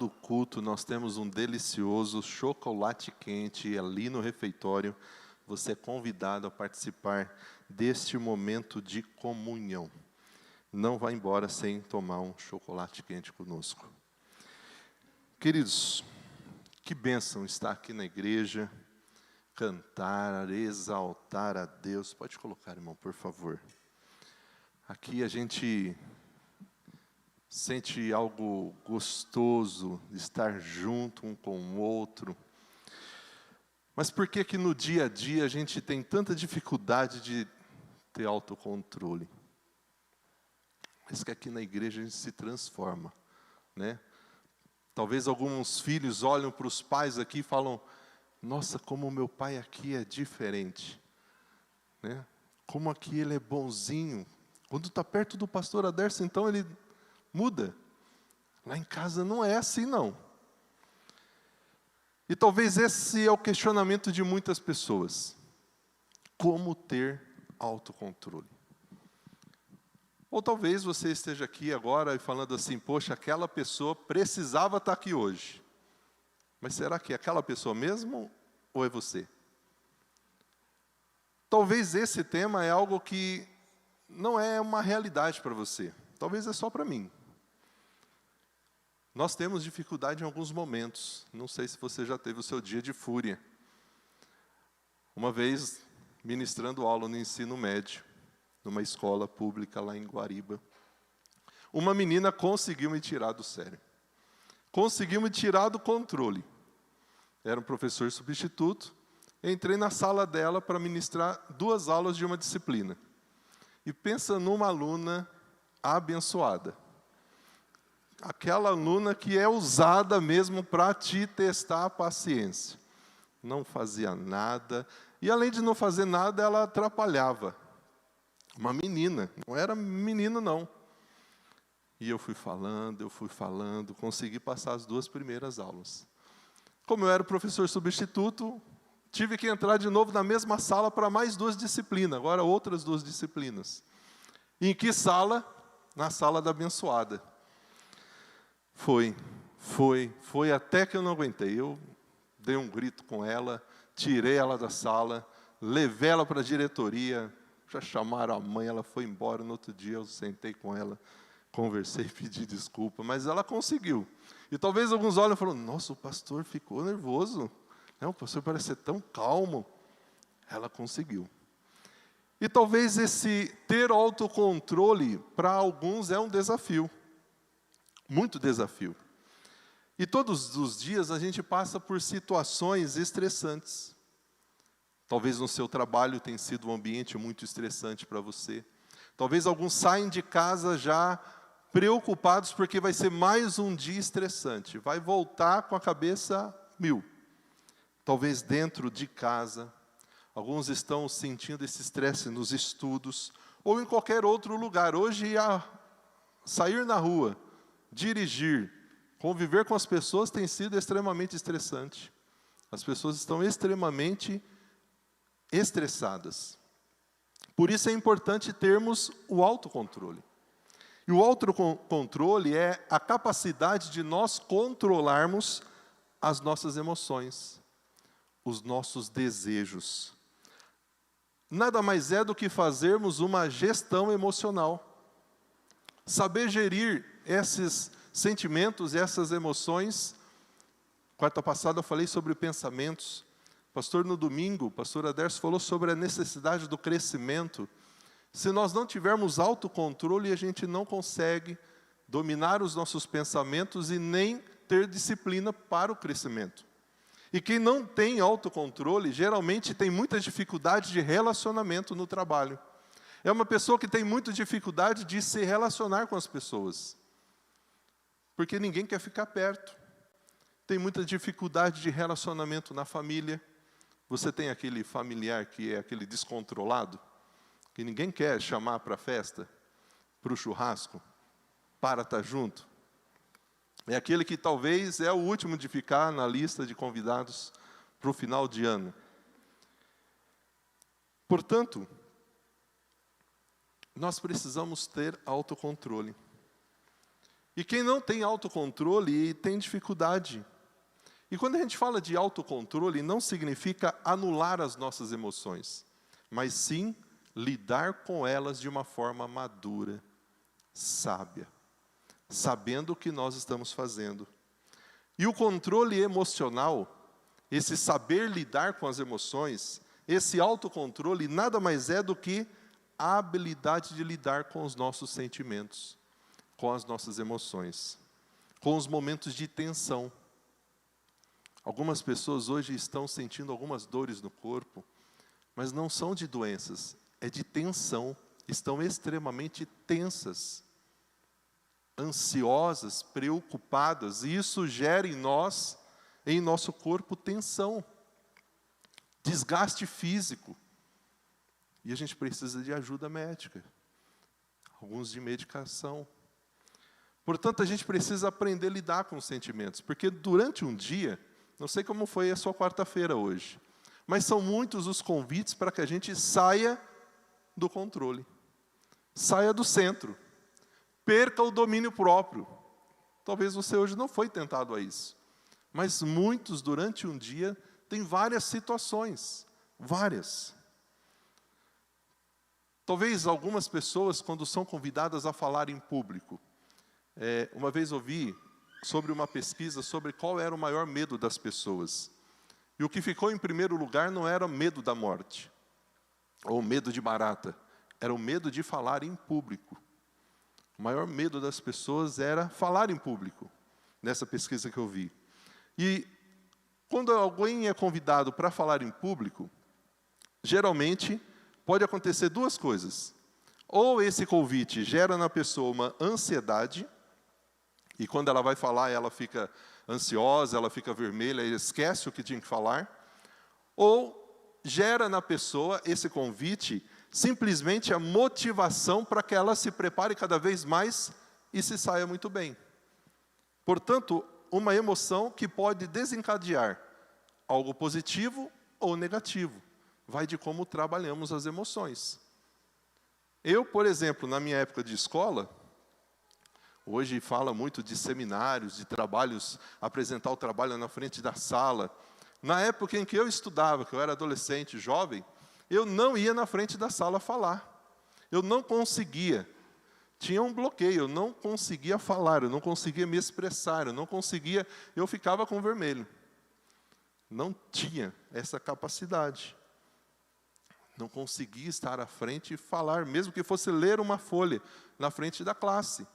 do culto, nós temos um delicioso chocolate quente ali no refeitório. Você é convidado a participar deste momento de comunhão. Não vá embora sem tomar um chocolate quente conosco. Queridos, que bênção estar aqui na igreja, cantar, exaltar a Deus. Pode colocar, irmão, por favor. Aqui a gente sente algo gostoso, de estar junto um com o outro. Mas por que que no dia a dia a gente tem tanta dificuldade de ter autocontrole? Mas que aqui na igreja a gente se transforma, né? Talvez alguns filhos olham para os pais aqui e falam: nossa, como o meu pai aqui é diferente, né? Como aqui ele é bonzinho. Quando está perto do pastor Aderson, então ele muda. Lá em casa não é assim, não. E talvez esse é o questionamento de muitas pessoas. Como ter autocontrole? Ou talvez você esteja aqui agora e falando assim: poxa, aquela pessoa precisava estar aqui hoje. Mas será que é aquela pessoa mesmo ou é você? Talvez esse tema é algo que não é uma realidade para você. Talvez é só para mim. Nós temos dificuldade em alguns momentos. Não sei se você já teve o seu dia de fúria. Uma vez, ministrando aula no ensino médio, numa escola pública lá em Guariba, uma menina conseguiu me tirar do sério. Conseguiu me tirar do controle. Era um professor substituto. Entrei na sala dela para ministrar 2 aulas de uma disciplina. E pensa numa aluna abençoada. Aquela aluna que é usada mesmo para te testar a paciência. Não fazia nada. E além de não fazer nada, ela atrapalhava. Uma menina, não era menino não. E eu fui falando, consegui passar as 2 primeiras aulas. Como eu era professor substituto, tive que entrar de novo na mesma sala para mais 2 disciplinas, agora outras 2 disciplinas. Em que sala? Na sala da abençoada. Foi até que eu não aguentei. Eu dei um grito com ela, tirei ela da sala, levei ela para a diretoria, já chamaram a mãe, ela foi embora. No outro dia eu sentei com ela, conversei, pedi desculpa, mas ela conseguiu. E talvez alguns olhem e falam: nossa, o pastor ficou nervoso. Não, o pastor parece ser tão calmo. Ela conseguiu. E talvez esse ter autocontrole, para alguns, é um desafio. Muito desafio. E todos os dias a gente passa por situações estressantes. Talvez no seu trabalho tenha sido um ambiente muito estressante para você. Talvez alguns saem de casa já preocupados porque vai ser mais um dia estressante. Vai voltar com a cabeça mil. Talvez dentro de casa, alguns estão sentindo esse estresse nos estudos ou em qualquer outro lugar. Hoje, sair na rua, dirigir, conviver com as pessoas tem sido extremamente estressante. As pessoas estão extremamente estressadas. Por isso é importante termos o autocontrole. E o autocontrole é a capacidade de nós controlarmos as nossas emoções, os nossos desejos. Nada mais é do que fazermos uma gestão emocional. Saber gerir esses sentimentos, essas emoções. Quarta passada eu falei sobre pensamentos. Pastor, no domingo, o pastor Aderson falou sobre a necessidade do crescimento. Se nós não tivermos autocontrole, a gente não consegue dominar os nossos pensamentos e nem ter disciplina para o crescimento. E quem não tem autocontrole, geralmente tem muita dificuldade de relacionamento no trabalho. É uma pessoa que tem muita dificuldade de se relacionar com as pessoas. Porque ninguém quer ficar perto. Tem muita dificuldade de relacionamento na família. Você tem aquele familiar que é aquele descontrolado, que ninguém quer chamar para a festa, para o churrasco, para estar junto. É aquele que talvez é o último de ficar na lista de convidados para o final de ano. Portanto, nós precisamos ter autocontrole. E quem não tem autocontrole tem dificuldade. E quando a gente fala de autocontrole, não significa anular as nossas emoções, mas sim lidar com elas de uma forma madura, sábia, sabendo o que nós estamos fazendo. E o controle emocional, esse saber lidar com as emoções, esse autocontrole nada mais é do que a habilidade de lidar com os nossos sentimentos, com as nossas emoções, com os momentos de tensão. Algumas pessoas hoje estão sentindo algumas dores no corpo, mas não são de doenças, é de tensão. Estão extremamente tensas, ansiosas, preocupadas, e isso gera em nós, em nosso corpo, tensão, desgaste físico. E a gente precisa de ajuda médica, alguns de medicação. Portanto, a gente precisa aprender a lidar com os sentimentos, porque durante um dia, não sei como foi a sua quarta-feira hoje, mas são muitos os convites para que a gente saia do controle, saia do centro, perca o domínio próprio. Talvez você hoje não foi tentado a isso, mas muitos durante um dia têm várias situações, várias. Talvez algumas pessoas, quando são convidadas a falar em público, uma vez ouvi sobre uma pesquisa sobre qual era o maior medo das pessoas. E o que ficou em primeiro lugar não era medo da morte, ou medo de barata, era o medo de falar em público. O maior medo das pessoas era falar em público, nessa pesquisa que eu vi. E quando alguém é convidado para falar em público, geralmente pode acontecer duas coisas. Ou esse convite gera na pessoa uma ansiedade, e quando ela vai falar, ela fica ansiosa, ela fica vermelha, esquece o que tinha que falar. Ou gera na pessoa esse convite, simplesmente a motivação para que ela se prepare cada vez mais e se saia muito bem. Portanto, uma emoção que pode desencadear algo positivo ou negativo. Vai de como trabalhamos as emoções. Eu, por exemplo, na minha época de escola, hoje fala muito de seminários, de trabalhos, apresentar o trabalho na frente da sala. Na época em que eu estudava, que eu era adolescente, jovem, eu não ia na frente da sala falar. Eu não conseguia. Tinha um bloqueio, eu não conseguia falar, eu não conseguia me expressar, eu ficava com vermelho. Não tinha essa capacidade. Não conseguia estar à frente e falar, mesmo que fosse ler uma folha na frente da classe.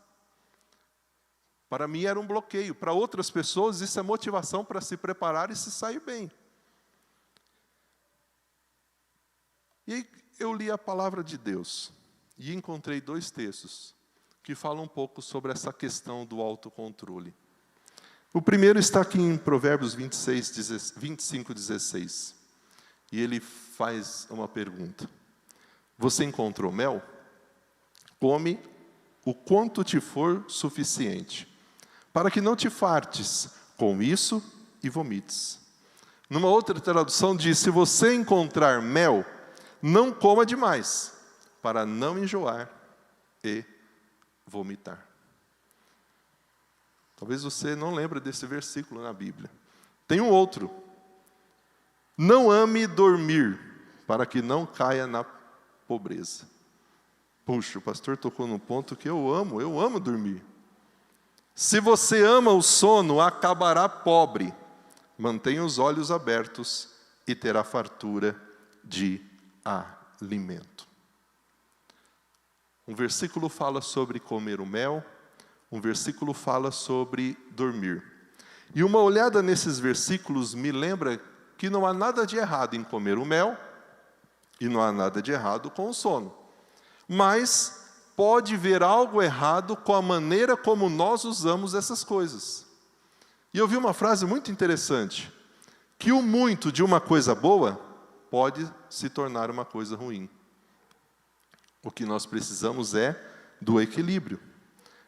Para mim era um bloqueio. Para outras pessoas isso é motivação para se preparar e se sair bem. E aí eu li a palavra de Deus e encontrei dois textos que falam um pouco sobre essa questão do autocontrole. O primeiro está aqui em Provérbios 25:16. E ele faz uma pergunta. Você encontrou mel? Come o quanto te for suficiente, para que não te fartes com isso e vomites. Numa outra tradução diz, se você encontrar mel, não coma demais, para não enjoar e vomitar. Talvez você não lembre desse versículo na Bíblia. Tem um outro. Não ame dormir, para que não caia na pobreza. Puxa, o pastor tocou num ponto que eu amo dormir. Se você ama o sono, acabará pobre. Mantenha os olhos abertos e terá fartura de alimento. Um versículo fala sobre comer o mel, um versículo fala sobre dormir. E uma olhada nesses versículos me lembra que não há nada de errado em comer o mel e não há nada de errado com o sono. Mas pode haver algo errado com a maneira como nós usamos essas coisas. E eu vi uma frase muito interessante, que o muito de uma coisa boa pode se tornar uma coisa ruim. O que nós precisamos é do equilíbrio.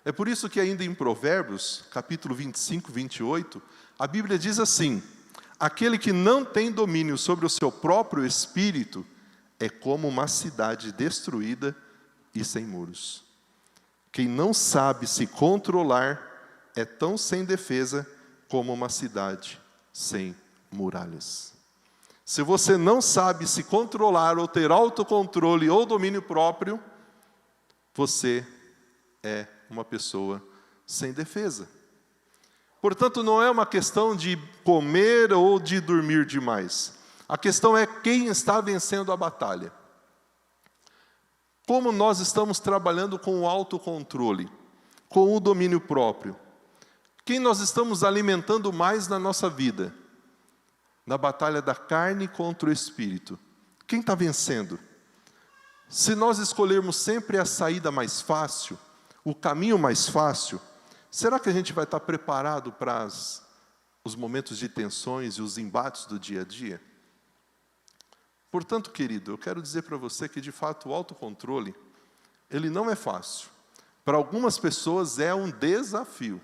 É por isso que ainda em Provérbios, capítulo 25, 28, a Bíblia diz assim, aquele que não tem domínio sobre o seu próprio espírito é como uma cidade destruída e sem muros. Quem não sabe se controlar é tão sem defesa como uma cidade sem muralhas. Se você não sabe se controlar ou ter autocontrole ou domínio próprio, você é uma pessoa sem defesa. Portanto, não é uma questão de comer ou de dormir demais. A questão é quem está vencendo a batalha. Como nós estamos trabalhando com o autocontrole, com o domínio próprio? Quem nós estamos alimentando mais na nossa vida? Na batalha da carne contra o espírito. Quem está vencendo? Se nós escolhermos sempre a saída mais fácil, o caminho mais fácil, será que a gente vai estar preparado para os momentos de tensões e os embates do dia a dia? Portanto, querido, eu quero dizer para você que, de fato, o autocontrole, ele não é fácil. Para algumas pessoas é um desafio,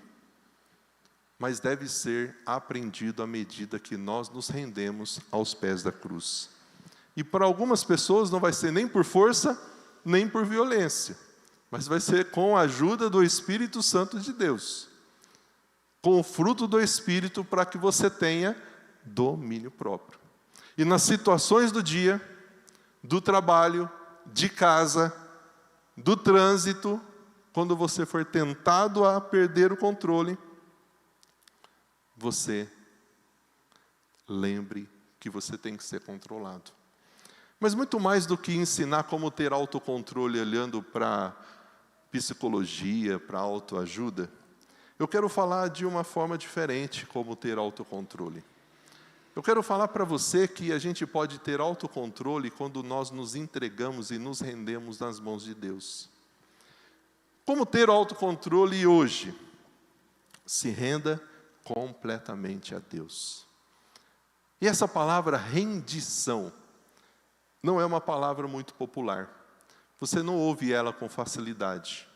mas deve ser aprendido à medida que nós nos rendemos aos pés da cruz. E para algumas pessoas não vai ser nem por força, nem por violência, mas vai ser com a ajuda do Espírito Santo de Deus, com o fruto do Espírito, para que você tenha domínio próprio. E nas situações do dia, do trabalho, de casa, do trânsito, quando você for tentado a perder o controle, você lembre que você tem que ser controlado. Mas muito mais do que ensinar como ter autocontrole olhando para psicologia, para autoajuda, eu quero falar de uma forma diferente como ter autocontrole. Eu quero falar para você que a gente pode ter autocontrole quando nós nos entregamos e nos rendemos nas mãos de Deus. Como ter autocontrole hoje? Se renda completamente a Deus. E essa palavra rendição não é uma palavra muito popular. Você não ouve ela com facilidade.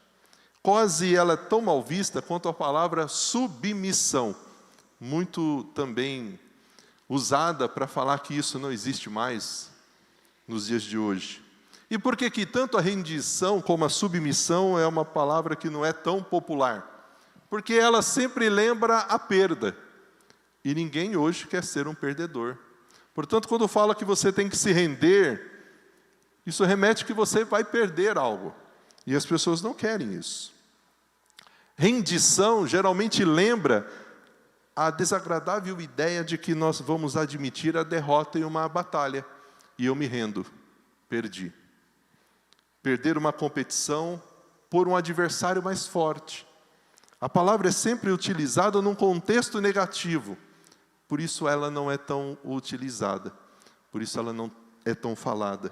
Quase ela é tão mal vista quanto a palavra submissão, muito também usada para falar que isso não existe mais nos dias de hoje. E por que tanto a rendição como a submissão é uma palavra que não é tão popular? Porque ela sempre lembra a perda. E ninguém hoje quer ser um perdedor. Portanto, quando fala que você tem que se render, isso remete que você vai perder algo. E as pessoas não querem isso. Rendição geralmente lembra a desagradável ideia de que nós vamos admitir a derrota em uma batalha. E eu me rendo. Perdi. Perder uma competição por um adversário mais forte. A palavra é sempre utilizada num contexto negativo. Por isso ela não é tão utilizada. Por isso ela não é tão falada.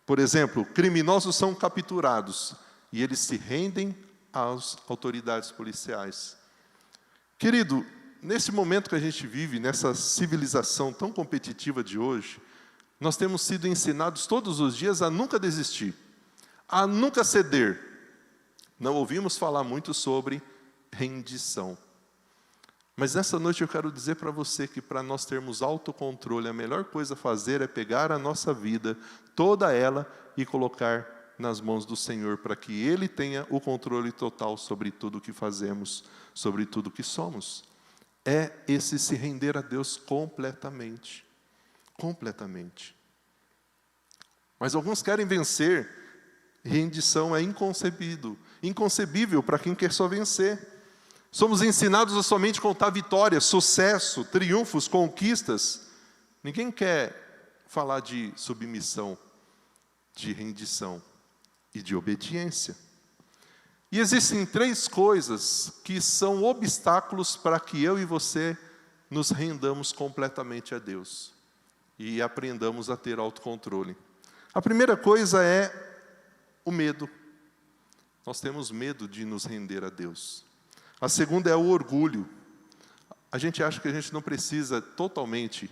Por exemplo, criminosos são capturados e eles se rendem às autoridades policiais. Querido, nesse momento que a gente vive, nessa civilização tão competitiva de hoje, nós temos sido ensinados todos os dias a nunca desistir, a nunca ceder. Não ouvimos falar muito sobre rendição. Mas nessa noite eu quero dizer para você que para nós termos autocontrole, a melhor coisa a fazer é pegar a nossa vida, toda ela, e colocar nas mãos do Senhor, para que Ele tenha o controle total sobre tudo o que fazemos, sobre tudo o que somos. É esse se render a Deus completamente. Completamente. Mas alguns querem vencer. Rendição é inconcebível para quem quer só vencer. Somos ensinados a somente contar vitórias, sucesso, triunfos, conquistas. Ninguém quer falar de submissão, de rendição e de obediência. E existem 3 coisas que são obstáculos para que eu e você nos rendamos completamente a Deus e aprendamos a ter autocontrole. A primeira coisa é o medo. Nós temos medo de nos render a Deus. A segunda é o orgulho. A gente acha que a gente não precisa totalmente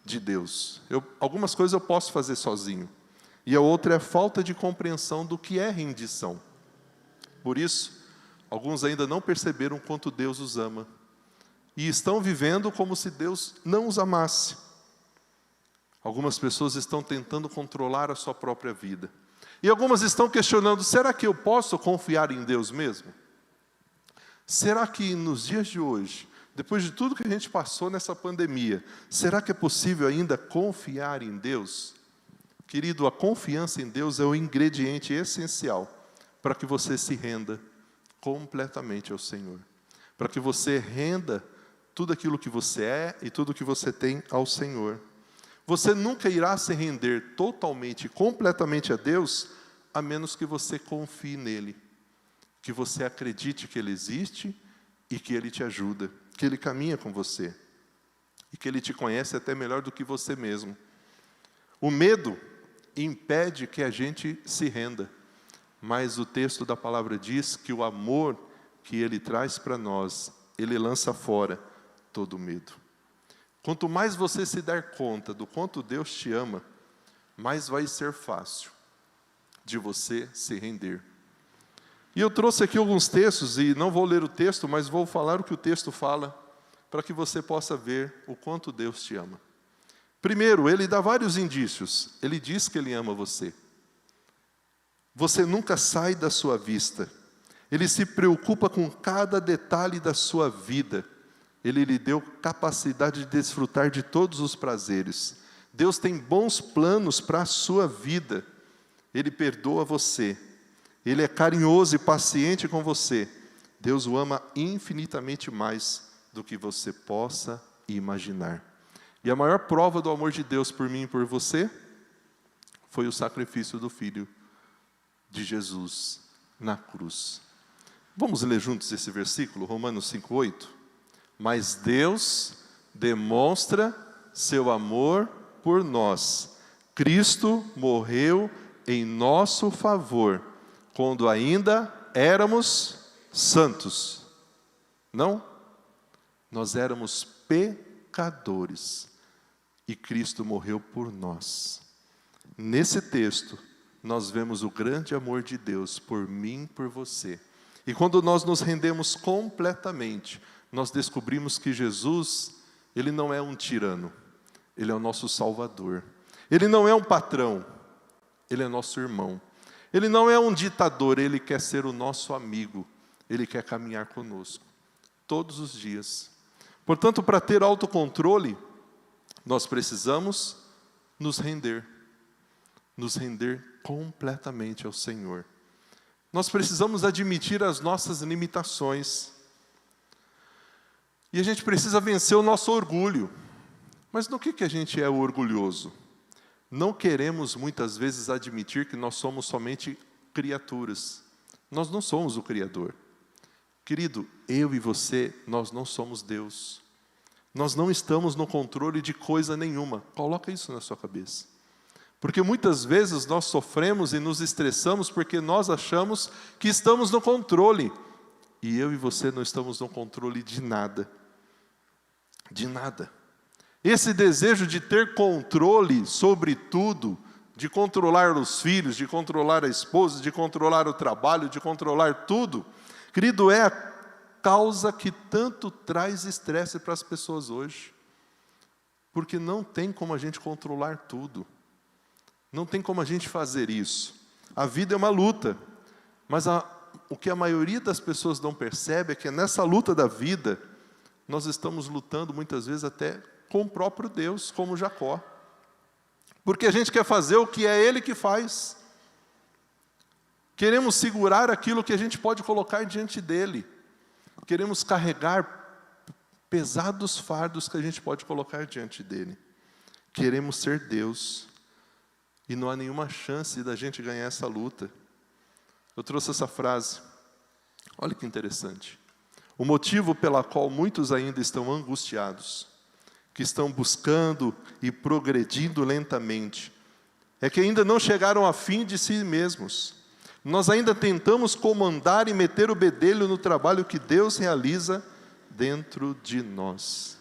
de Deus. Algumas coisas eu posso fazer sozinho. E a outra é a falta de compreensão do que é rendição. Por isso, alguns ainda não perceberam quanto Deus os ama. E estão vivendo como se Deus não os amasse. Algumas pessoas estão tentando controlar a sua própria vida. E algumas estão questionando, será que eu posso confiar em Deus mesmo? Será que nos dias de hoje, depois de tudo que a gente passou nessa pandemia, será que é possível ainda confiar em Deus? Querido, a confiança em Deus é o ingrediente essencial para que você se renda completamente ao Senhor. Para que você renda tudo aquilo que você é e tudo que você tem ao Senhor. Você nunca irá se render totalmente, completamente a Deus, a menos que você confie nele. Que você acredite que Ele existe e que Ele te ajuda, que Ele caminha com você. E que Ele te conhece até melhor do que você mesmo. O medo impede que a gente se renda. Mas o texto da palavra diz que o amor que Ele traz para nós, Ele lança fora todo medo. Quanto mais você se der conta do quanto Deus te ama, mais vai ser fácil de você se render. E eu trouxe aqui alguns textos, e não vou ler o texto, mas vou falar o que o texto fala, para que você possa ver o quanto Deus te ama. Primeiro, Ele dá vários indícios. Ele diz que Ele ama você. Você nunca sai da sua vista. Ele se preocupa com cada detalhe da sua vida. Ele lhe deu capacidade de desfrutar de todos os prazeres. Deus tem bons planos para a sua vida. Ele perdoa você. Ele é carinhoso e paciente com você. Deus o ama infinitamente mais do que você possa imaginar. E a maior prova do amor de Deus por mim e por você foi o sacrifício do Filho de Jesus na cruz. Vamos ler juntos esse versículo, Romanos 5:8? Mas Deus demonstra seu amor por nós. Cristo morreu em nosso favor, quando ainda éramos santos. Não? Nós éramos pecadores. E Cristo morreu por nós. Nesse texto, nós vemos o grande amor de Deus por mim e por você. E quando nós nos rendemos completamente, nós descobrimos que Jesus, Ele não é um tirano. Ele é o nosso Salvador. Ele não é um patrão. Ele é nosso irmão. Ele não é um ditador. Ele quer ser o nosso amigo. Ele quer caminhar conosco todos os dias. Portanto, para ter autocontrole, nós precisamos nos render completamente ao Senhor. Nós precisamos admitir as nossas limitações. E a gente precisa vencer o nosso orgulho. Mas no que a gente é orgulhoso? Não queremos muitas vezes admitir que nós somos somente criaturas. Nós não somos o Criador. Querido, eu e você, nós não somos Deus. Nós não estamos no controle de coisa nenhuma. Coloca isso na sua cabeça. Porque muitas vezes nós sofremos e nos estressamos porque nós achamos que estamos no controle. E eu e você não estamos no controle de nada. De nada. Esse desejo de ter controle sobre tudo, de controlar os filhos, de controlar a esposa, de controlar o trabalho, de controlar tudo, querido, é a causa que tanto traz estresse para as pessoas hoje. Porque não tem como a gente controlar tudo. Não tem como a gente fazer isso. A vida é uma luta. Mas o que a maioria das pessoas não percebe é que nessa luta da vida, nós estamos lutando muitas vezes até com o próprio Deus, como Jacó. Porque a gente quer fazer o que é Ele que faz. Queremos segurar aquilo que a gente pode colocar diante dEle. Queremos carregar pesados fardos que a gente pode colocar diante dEle. Queremos ser Deus. E não há nenhuma chance da gente ganhar essa luta. Eu trouxe essa frase. Olha que interessante. O motivo pela qual muitos ainda estão angustiados, que estão buscando e progredindo lentamente, é que ainda não chegaram ao fim de si mesmos. Nós ainda tentamos comandar e meter o bedelho no trabalho que Deus realiza dentro de nós.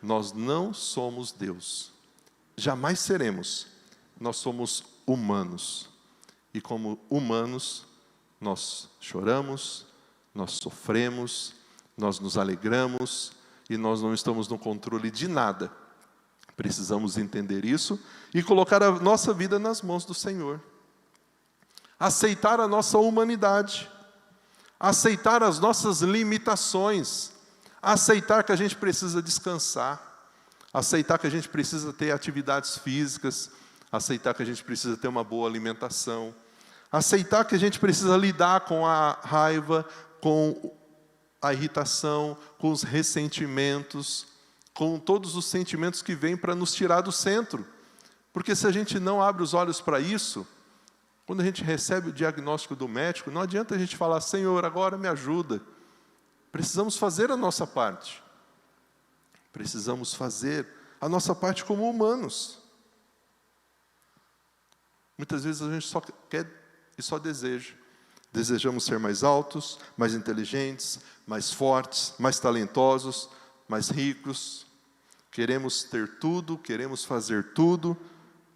Nós não somos Deus. Jamais seremos. Nós somos humanos. E como humanos, nós choramos, nós sofremos, nós nos alegramos e nós não estamos no controle de nada. Precisamos entender isso e colocar a nossa vida nas mãos do Senhor. aceitar a nossa humanidade, aceitar as nossas limitações, aceitar que a gente precisa descansar, aceitar que a gente precisa ter atividades físicas, aceitar que a gente precisa ter uma boa alimentação, aceitar que a gente precisa lidar com a raiva, com a irritação, com os ressentimentos, com todos os sentimentos que vêm para nos tirar do centro. Porque se a gente não abre os olhos para isso, quando a gente recebe o diagnóstico do médico, não adianta a gente falar, Senhor, agora me ajuda. Precisamos fazer a nossa parte. Precisamos fazer a nossa parte como humanos. Muitas vezes a gente só quer e só deseja. Desejamos ser mais altos, mais inteligentes, mais fortes, mais talentosos, mais ricos. Queremos ter tudo, queremos fazer tudo,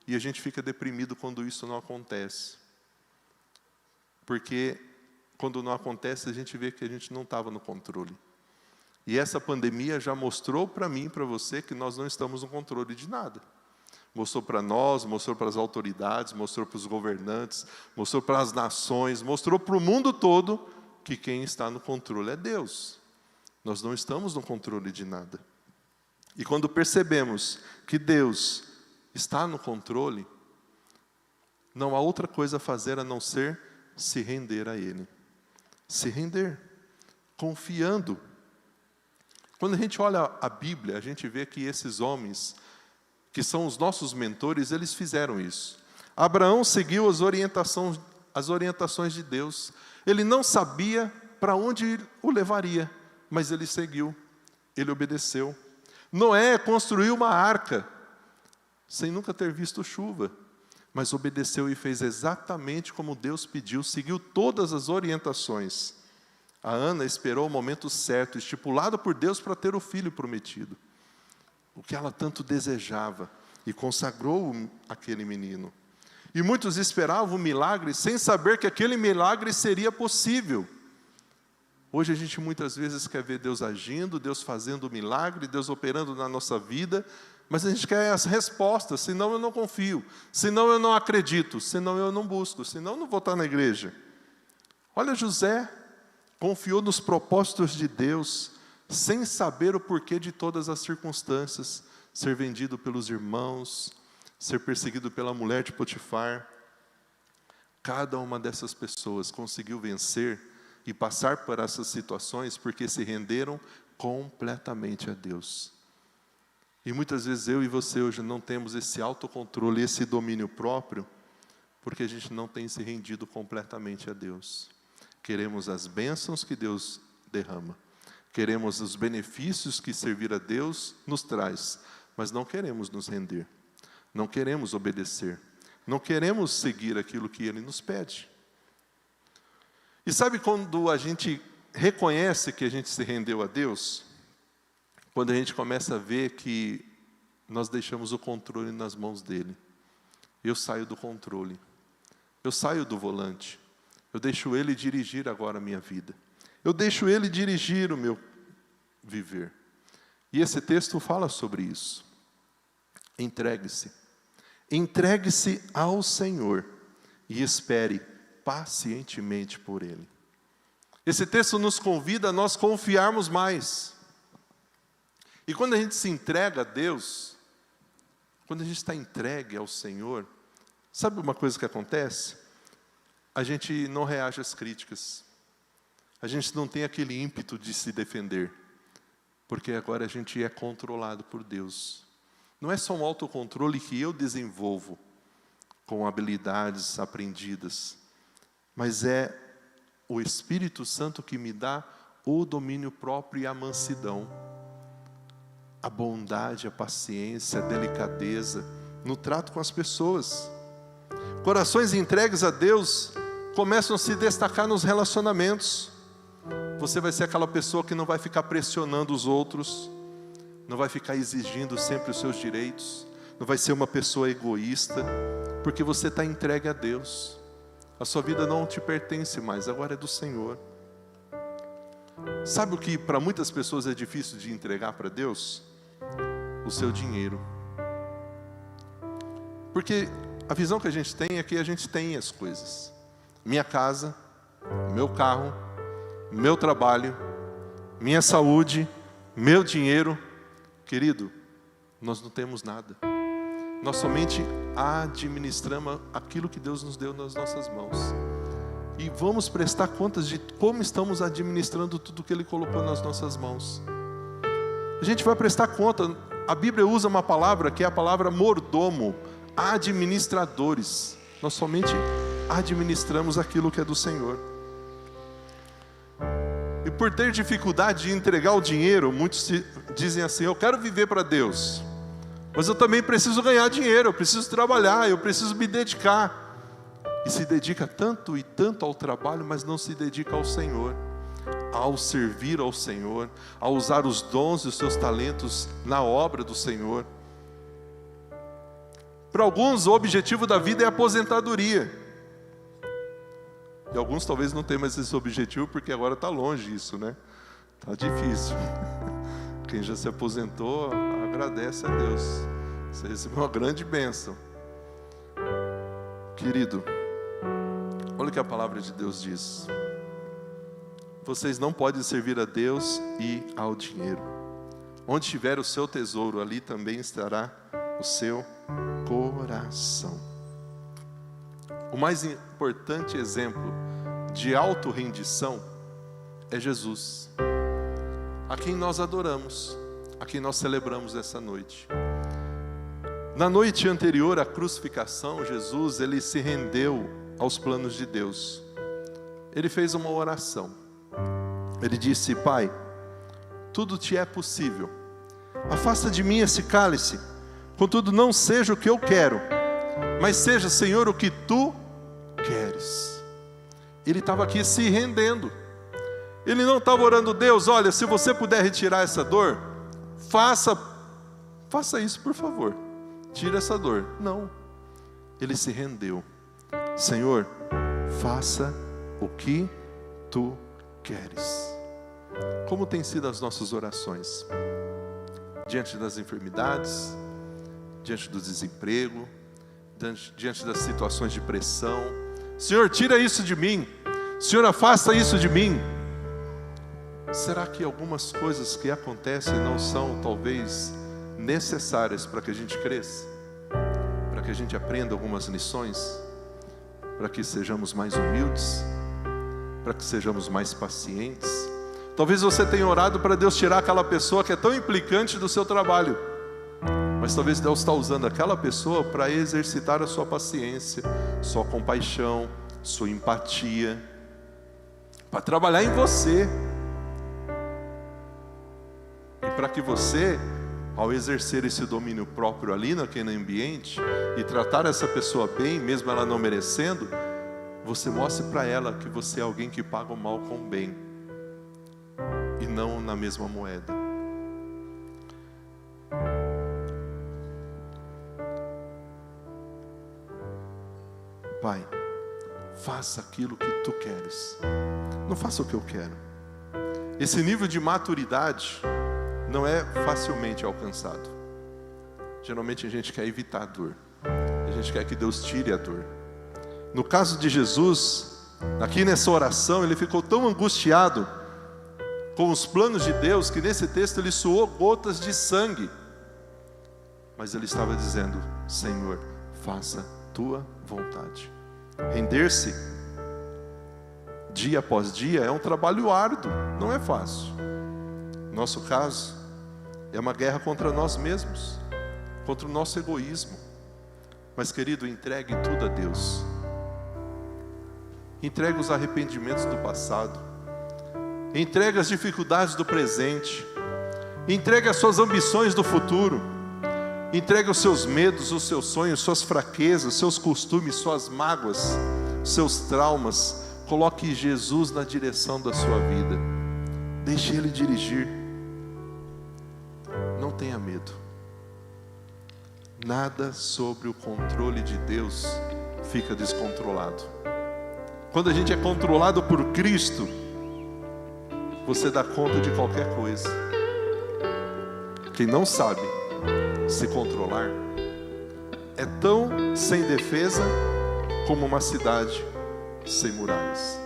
e a gente fica deprimido quando isso não acontece. Porque quando não acontece, a gente vê que a gente não estava no controle. E essa pandemia já mostrou para mim e para você que nós não estamos no controle de nada. Mostrou para nós, mostrou para as autoridades, mostrou para os governantes, mostrou para as nações, mostrou para o mundo todo que quem está no controle é Deus. Nós não estamos no controle de nada. E quando percebemos que Deus está no controle, não há outra coisa a fazer a não ser se render a Ele. Se render, confiando. Quando a gente olha a Bíblia, a gente vê que esses homens, que são os nossos mentores, eles fizeram isso. Abraão seguiu as orientações de Deus. Ele não sabia para onde o levaria, mas ele seguiu, ele obedeceu. Noé construiu uma arca, sem nunca ter visto chuva, mas obedeceu e fez exatamente como Deus pediu, seguiu todas as orientações. A Ana esperou o momento certo, estipulado por Deus para ter o filho prometido, o que ela tanto desejava, e consagrou aquele menino. E muitos esperavam o milagre sem saber que aquele milagre seria possível. Hoje a gente muitas vezes quer ver Deus agindo, Deus fazendo o milagre, Deus operando na nossa vida, mas a gente quer as respostas, senão eu não confio, senão eu não acredito, senão eu não busco, senão eu não vou estar na igreja. Olha, José confiou nos propósitos de Deus, sem saber o porquê de todas as circunstâncias, ser vendido pelos irmãos, ser perseguido pela mulher de Potifar. Cada uma dessas pessoas conseguiu vencer e passar por essas situações porque se renderam completamente a Deus. E muitas vezes eu e você hoje não temos esse autocontrole, esse domínio próprio, porque a gente não tem se rendido completamente a Deus. Queremos as bênçãos que Deus derrama, queremos os benefícios que servir a Deus nos traz, mas não queremos nos render, não queremos obedecer, não queremos seguir aquilo que Ele nos pede. E sabe quando a gente reconhece que a gente se rendeu a Deus? Quando a gente começa a ver que nós deixamos o controle nas mãos dEle. Eu saio do controle, eu saio do volante, eu deixo Ele dirigir agora a minha vida. Eu deixo Ele dirigir o meu viver. E esse texto fala sobre isso. Entregue-se. Entregue-se ao Senhor e espere pacientemente por Ele. Esse texto nos convida a nós confiarmos mais. E quando a gente se entrega a Deus, quando a gente está entregue ao Senhor, sabe uma coisa que acontece? A gente não reage às críticas. A gente não tem aquele ímpeto de se defender, porque agora a gente é controlado por Deus. Não é só um autocontrole que eu desenvolvo com habilidades aprendidas, mas é o Espírito Santo que me dá o domínio próprio e a mansidão, a bondade, a paciência, a delicadeza no trato com as pessoas. Corações entregues a Deus começam a se destacar nos relacionamentos. Você vai ser aquela pessoa que não vai ficar pressionando os outros, não vai ficar exigindo sempre os seus direitos, não vai ser uma pessoa egoísta, porque você está entregue a Deus. A sua vida não te pertence mais, agora é do Senhor. Sabe o que para muitas pessoas é difícil de entregar para Deus? O seu dinheiro. Porque a visão que a gente tem é que a gente tem as coisas. minha casa, meu carro, meu trabalho, minha saúde, meu dinheiro. Querido, nós não temos nada. Nós somente administramos aquilo que Deus nos deu nas nossas mãos. E vamos prestar contas de como estamos administrando tudo que Ele colocou nas nossas mãos. A gente vai prestar conta. A Bíblia usa uma palavra que é a palavra mordomo, administradores. Nós somente administramos aquilo que é do Senhor. E por ter dificuldade de entregar o dinheiro, muitos dizem assim: eu quero viver para Deus, mas eu também preciso ganhar dinheiro, eu preciso trabalhar, eu preciso me dedicar. E se dedica tanto e tanto ao trabalho, mas não se dedica ao Senhor, ao servir ao Senhor, a usar os dons e os seus talentos na obra do Senhor. Para alguns, o objetivo da vida é a aposentadoria. E alguns talvez não tenham mais esse objetivo, porque agora está longe isso, né? Está difícil. Quem já se aposentou, agradece a Deus. Você recebeu uma grande bênção. Querido, olha o que a palavra de Deus diz. Vocês não podem servir a Deus e ao dinheiro. Onde tiver o seu tesouro, ali também estará o seu coração. O mais importante exemplo de autorrendição é Jesus, a quem nós adoramos, a quem nós celebramos essa noite. Na noite anterior à crucificação, Jesus, ele se rendeu aos planos de Deus. Ele fez uma oração. Ele disse: Pai, tudo te é possível. Afasta de mim esse cálice. Contudo, não seja o que eu quero, mas seja, Senhor, o que tu queres. Ele estava aqui se rendendo. Ele não estava orando: Deus, olha, se você puder retirar essa dor, faça isso, por favor. Tira essa dor. Não. Ele se rendeu. Senhor, faça o que tu queres. Como tem sido as nossas orações? Diante das enfermidades, diante do desemprego, diante das situações de pressão. Senhor, tira isso de mim. Senhor, afasta isso de mim. Será que algumas coisas que acontecem não são talvez necessárias para que a gente cresça? Para que a gente aprenda algumas lições? Para que sejamos mais humildes? Para que sejamos mais pacientes? Talvez você tenha orado para Deus tirar aquela pessoa que é tão implicante do seu trabalho, mas talvez Deus está usando aquela pessoa para exercitar a sua paciência, sua compaixão, sua empatia, para trabalhar em você. E para que você, ao exercer esse domínio próprio ali naquele ambiente, e tratar essa pessoa bem, mesmo ela não merecendo, você mostre para ela que você é alguém que paga o mal com o bem, e não na mesma moeda. Pai, faça aquilo que tu queres, não faça o que eu quero. Esse nível de maturidade não é facilmente alcançado. Geralmente a gente quer evitar a dor, a gente quer que Deus tire a dor. No caso de Jesus, aqui nessa oração, ele ficou tão angustiado com os planos de Deus, que nesse texto ele suou gotas de sangue. Mas ele estava dizendo: Senhor, faça tua vontade. Render-se dia após dia é um trabalho árduo, não é fácil. No nosso caso, é uma guerra contra nós mesmos, contra o nosso egoísmo. Mas, querido, entregue tudo a Deus. Entregue os arrependimentos do passado, entregue as dificuldades do presente, entregue as suas ambições do futuro, entregue os seus medos, os seus sonhos, suas fraquezas, seus costumes, suas mágoas, seus traumas. Coloque Jesus na direção da sua vida, deixe Ele dirigir. Não tenha medo. Nada sobre o controle de Deus fica descontrolado. Quando a gente é controlado por Cristo, você dá conta de qualquer coisa. Quem não sabe se controlar é tão sem defesa como uma cidade sem muralhas.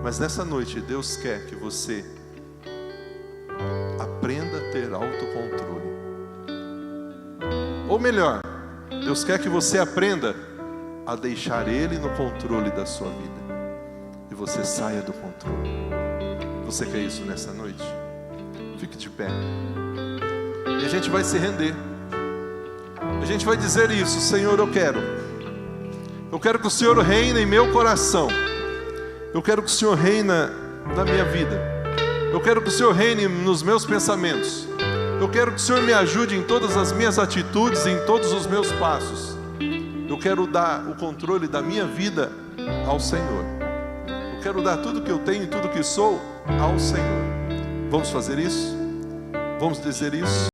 Mas nessa noite, Deus quer que você aprenda a ter autocontrole. Ou melhor, Deus quer que você aprenda a deixar Ele no controle da sua vida. E você saia do controle. Você quer isso nessa noite? Fique de pé. E a gente vai se render. A gente vai dizer isso: Senhor, eu quero que o Senhor reine em meu coração. Eu quero que o Senhor reina na minha vida. Eu quero que o Senhor reine nos meus pensamentos. Eu quero que o Senhor me ajude em todas as minhas atitudes, em todos os meus passos. Eu quero dar o controle da minha vida ao Senhor. Eu quero dar tudo que eu tenho e tudo que sou ao Senhor. Vamos fazer isso? Vamos dizer isso?